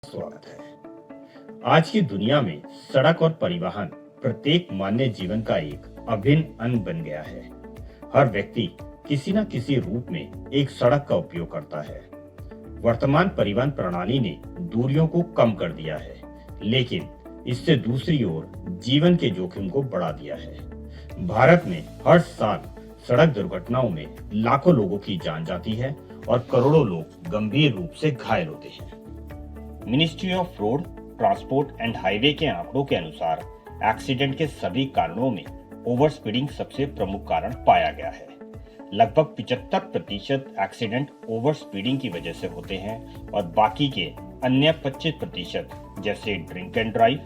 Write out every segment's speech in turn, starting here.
स्वागत है। आज की दुनिया में सड़क और परिवहन प्रत्येक मानव जीवन का एक अभिन्न अंग बन गया है। हर व्यक्ति किसी न किसी रूप में एक सड़क का उपयोग करता है। वर्तमान परिवहन प्रणाली ने दूरियों को कम कर दिया है, लेकिन इससे दूसरी ओर जीवन के जोखिम को बढ़ा दिया है। भारत में हर साल सड़क दुर्घटनाओं में लाखों लोगों की जान जाती है और करोड़ों लोग गंभीर रूप से घायल होते हैं। Ministry of road transport and highway के आंकड़ों के अनुसार एक्सीडेंट के सभी कारणों में ओवर स्पीडिंग सबसे प्रमुख कारण पाया गया है। लगभग 75% एक्सीडेंट ओवर स्पीडिंग की वजह से होते हैं और बाकी के अन्य 25% जैसे ड्रिंक एंड ड्राइव,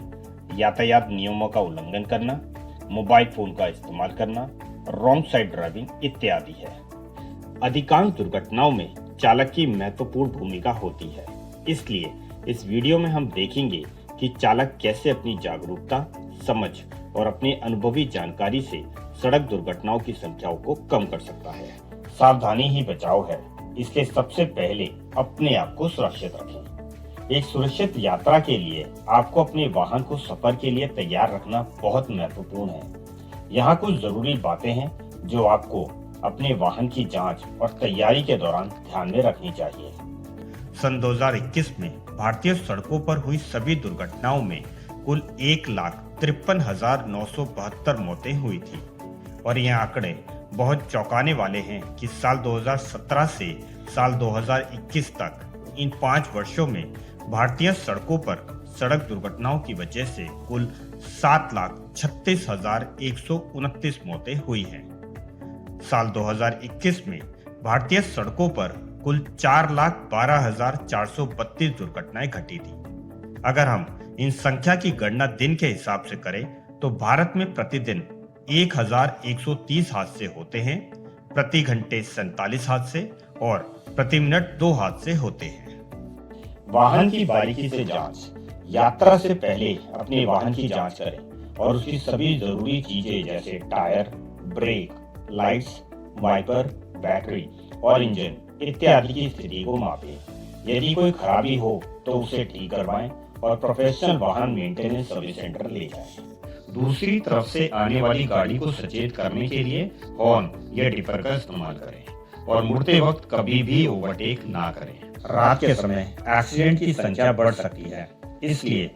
यातायात नियमों का उल्लंघन करना, मोबाइल फोन का इस्तेमाल करना, रॉन्ग साइड ड्राइविंग इत्यादि है। अधिकांश दुर्घटनाओं में चालक की महत्वपूर्ण भूमिका होती है। इसलिए इस वीडियो में हम देखेंगे कि चालक कैसे अपनी जागरूकता, समझ और अपने अनुभवी जानकारी से सड़क दुर्घटनाओं की संख्याओं को कम कर सकता है। सावधानी ही बचाव है, इसलिए सबसे पहले अपने आप को सुरक्षित रखें। एक सुरक्षित यात्रा के लिए आपको अपने वाहन को सफर के लिए तैयार रखना बहुत महत्वपूर्ण है। यहाँ कुछ जरूरी बातें हैं जो आपको अपने वाहन की जांच और तैयारी के दौरान ध्यान में रखनी चाहिए। सन 2021 में भारतीय सड़कों पर हुई सभी दुर्घटनाओं में कुल 1,53,972 मौतें हुई थी और यह आंकड़े बहुत चौंकाने वाले हैं कि साल 2017 से साल 2021 तक इन 5 वर्षों में भारतीय सड़कों पर सड़क दुर्घटनाओं की वजह से कुल 7,36,129 मौतें हुई हैं। साल 2021 में भारतीय सड़कों पर कुल 4,12,432 दुर्घटनाएं घटी थी। अगर हम इन संख्या की गणना दिन के हिसाब से करें तो भारत में प्रतिदिन 1,130 हादसे होते हैं, प्रति घंटे 47 हादसे और प्रति मिनट 2 हादसे होते हैं। वाहन की बारीकी से जांच। यात्रा से पहले अपने वाहन की जांच करें और उसकी सभी जरूरी चीजें जैसे tyre, brake, lights, wiper, battery और इंजन इत्यादि की स्थिति को मापें। यदि कोई खराबी हो तो उसे ठीक करवाएं और प्रोफेशनल वाहन मेंटेनेंस सर्विस सेंटर ले जाएं। दूसरी तरफ से आने वाली गाड़ी को सचेत करने के लिए हॉर्न या डिपर का इस्तेमाल करें और मुड़ते वक्त कभी भी ओवरटेक ना करें। रात के समय एक्सीडेंट की संख्या बढ़ सकती है, इसलिए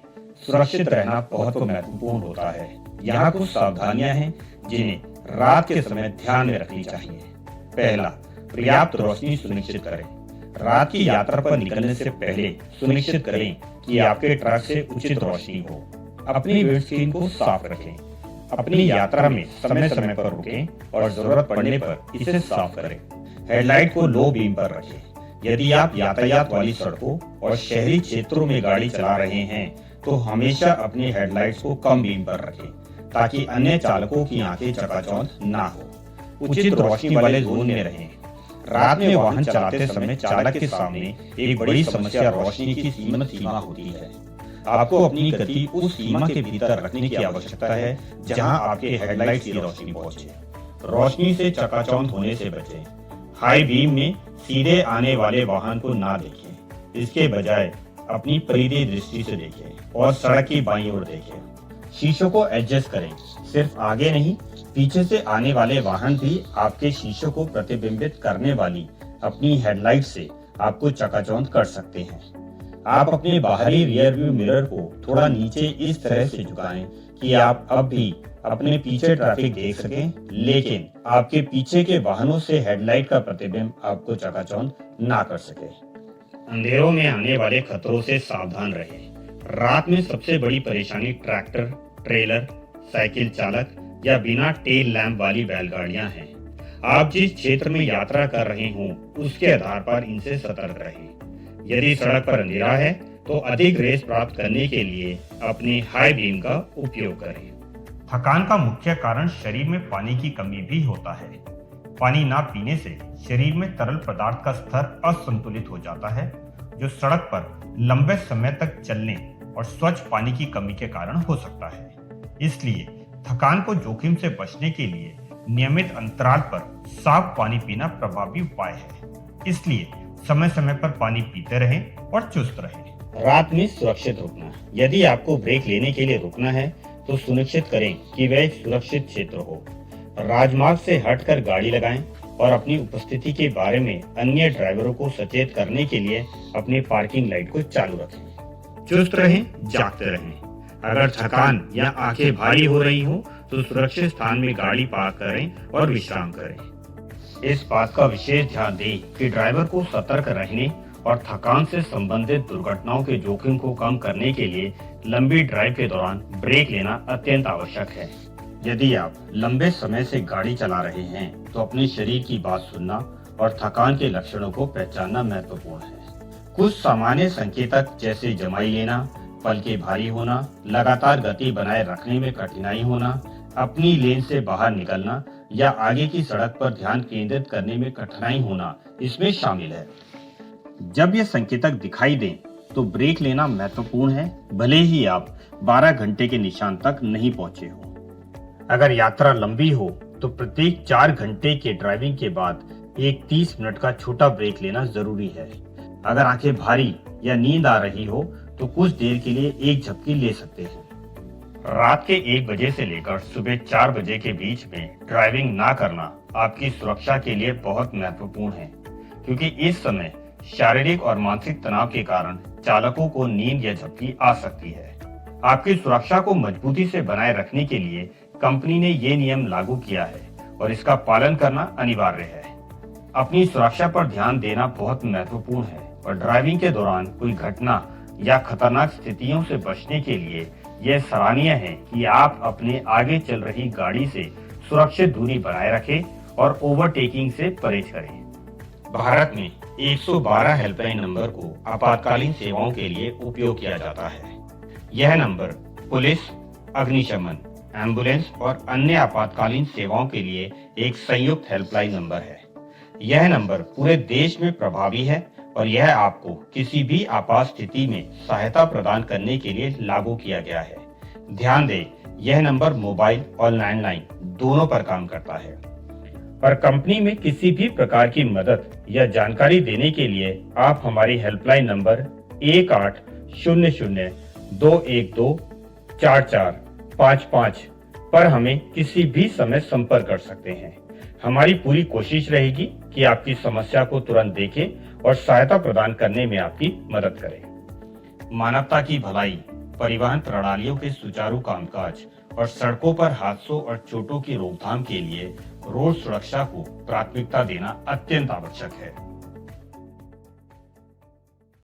सुरक्षित रहना बहुत महत्वपूर्ण होता है। यहाँ कुछ सावधानियां हैं जिन्हें रात के समय ध्यान में रखनी चाहिए। पहला, पर्याप्त रोशनी सुनिश्चित करें। रात की यात्रा पर निकलने से पहले सुनिश्चित करें कि आपके ट्रक से उचित रोशनी हो। अपनी विंडस्क्रीन को साफ रखें। अपनी यात्रा में समय समय पर रुकें और जरूरत पड़ने पर इसे साफ करें। हेडलाइट को लो बीम पर रखें। यदि आप यातायात वाली सड़कों और शहरी क्षेत्रों में गाड़ी चला रहे हैं तो हमेशा अपनी हेडलाइट्स को कम बीम पर रखें ताकि अन्य चालकों की आंखें चकाचौंध ना हो। उचित रोशनी वाले जोन में रहें। रात में वाहन चलाते समय चालक के सामने एक बड़ी समस्या रोशनी की सीमित सीमा होती है। आपको अपनी गति उस सीमा के भीतर रखने की आवश्यकता है जहां आपके हेडलाइट्स की रोशनी पहुंचे। रोशनी से चकाचौंध होने से बचें। हाई बीम में सीधे आने वाले वाहन को ना देखें, इसके बजाय अपनी परिधि दृष्टि से देखें और सड़क की बाईं ओर देखें। शीशों को एडजस्ट करें। सिर्फ आगे नहीं, पीछे से आने वाले वाहन भी आपके शीशों को प्रतिबिंबित करने वाली अपनी हेडलाइट से आपको चकाचौंध कर सकते हैं। आप अपने बाहरी रियर व्यू मिरर को थोड़ा नीचे इस तरह से झुकाएं कि आप अब भी अपने पीछे ट्रैफिक देख सकें, लेकिन आपके पीछे के वाहनों से हेडलाइट का प्रतिबिंब आपको चकाचौंध ना कर सके। अंधेरों में आने वाले खतरों से सावधान रहें। रात में सबसे बड़ी परेशानी ट्रैक्टर, ट्रेलर, साइकिल चालक या बिना टेल लैंप वाली बैलगाड़ियां हैं। आप जिस क्षेत्र में यात्रा कर रहे हों उसके आधार पर इनसे सतर्क रहें। यदि सड़क पर अंधेरा है तो अधिक रेस प्राप्त करने के लिए अपने हाई बीम का उपयोग करें। थकान का मुख्य कारण शरीर में पानी की कमी भी होता है। पानी ना पीने से शरीर में तरल पदार्थ का स्तर असंतुलित हो जाता है, जो सड़क पर लंबे समय तक चलने और स्वच्छ पानी की कमी के कारण हो सकता है। इसलिए थकान को जोखिम से बचने के लिए नियमित अंतराल पर साफ पानी पीना प्रभावी उपाय है। इसलिए समय समय पर पानी पीते रहें और चुस्त रहें। रात में सुरक्षित रुकना। यदि आपको ब्रेक लेने के लिए रुकना है तो सुनिश्चित करें कि वह एक सुरक्षित क्षेत्र हो। राजमार्ग से हटकर गाड़ी लगाएं और अपनी उपस्थिति के बारे में अन्य ड्राइवरों को सचेत करने के लिए अपनी पार्किंग लाइट को चालू रखें। चुस्त रहें, जागते रहें। अगर थकान या आंखें भारी हो रही हो तो सुरक्षित स्थान में गाड़ी पार्क करें और विश्राम करें। इस बात का विशेष ध्यान दें कि ड्राइवर को सतर्क रहने और थकान से संबंधित दुर्घटनाओं के जोखिम को कम करने के लिए लंबी ड्राइव के दौरान ब्रेक लेना अत्यंत आवश्यक है। यदि आप लंबे समय से गाड़ी चला रहे हैं तो अपने शरीर की बात सुनना और थकान के लक्षणों को पहचानना महत्वपूर्ण है। कुछ सामान्य संकेतक जैसे जमाई लेना, पलकें भारी होना, लगातार गति बनाए रखने में कठिनाई होना, अपनी लेन से बाहर निकलना या आगे की सड़क पर ध्यान केंद्रित करने में कठिनाई होना इसमें शामिल है। जब ये संकेतक दिखाई दें तो ब्रेक लेना महत्वपूर्ण है, भले ही आप 12 घंटे के निशान तक नहीं पहुंचे हो। अगर यात्रा लंबी हो तो प्रत्येक 4 घंटे के ड्राइविंग के बाद एक 30 मिनट का छोटा ब्रेक लेना जरूरी है। अगर आंखें भारी या नींद आ रही हो तो कुछ देर के लिए एक झपकी ले सकते हैं। रात के 1 बजे से लेकर सुबह 4 बजे के बीच में ड्राइविंग ना करना आपकी सुरक्षा के लिए बहुत महत्वपूर्ण है, क्योंकि इस समय शारीरिक और मानसिक तनाव के कारण चालकों को नींद या झपकी आ सकती है। आपकी सुरक्षा को मजबूती से बनाए रखने के लिए कंपनी ने ये नियम लागू किया है और इसका पालन करना अनिवार्य है। अपनी सुरक्षा पर ध्यान देना बहुत महत्वपूर्ण है और ड्राइविंग के दौरान कोई घटना या खतरनाक स्थितियों से बचने के लिए यह सराहनीय है कि आप अपने आगे चल रही गाड़ी से सुरक्षित दूरी बनाए रखें और ओवरटेकिंग से परहेज करें। भारत में 112 हेल्पलाइन नंबर को आपातकालीन सेवाओं के लिए उपयोग किया जाता है। यह नंबर पुलिस, अग्निशमन, एम्बुलेंस और अन्य आपातकालीन सेवाओं के लिए एक संयुक्त हेल्पलाइन नंबर है। यह नंबर पूरे देश में प्रभावी है और यह आपको किसी भी आपात स्थिति में सहायता प्रदान करने के लिए लागू किया गया है। ध्यान दें, यह नंबर मोबाइल और लैंडलाइन दोनों पर काम करता है। पर कंपनी में किसी भी प्रकार की मदद या जानकारी देने के लिए आप हमारी हेल्पलाइन नंबर 1800-212-4455 पर हमें किसी भी समय संपर्क कर सकते हैं। हमारी पूरी कोशिश रहेगी कि आपकी समस्या को तुरंत देखें और सहायता प्रदान करने में आपकी मदद करें। मानवता की भलाई, परिवहन प्रणालियों के सुचारू कामकाज और सड़कों पर हादसों और चोटों की रोकथाम के लिए रोड सुरक्षा को प्राथमिकता देना अत्यंत आवश्यक है।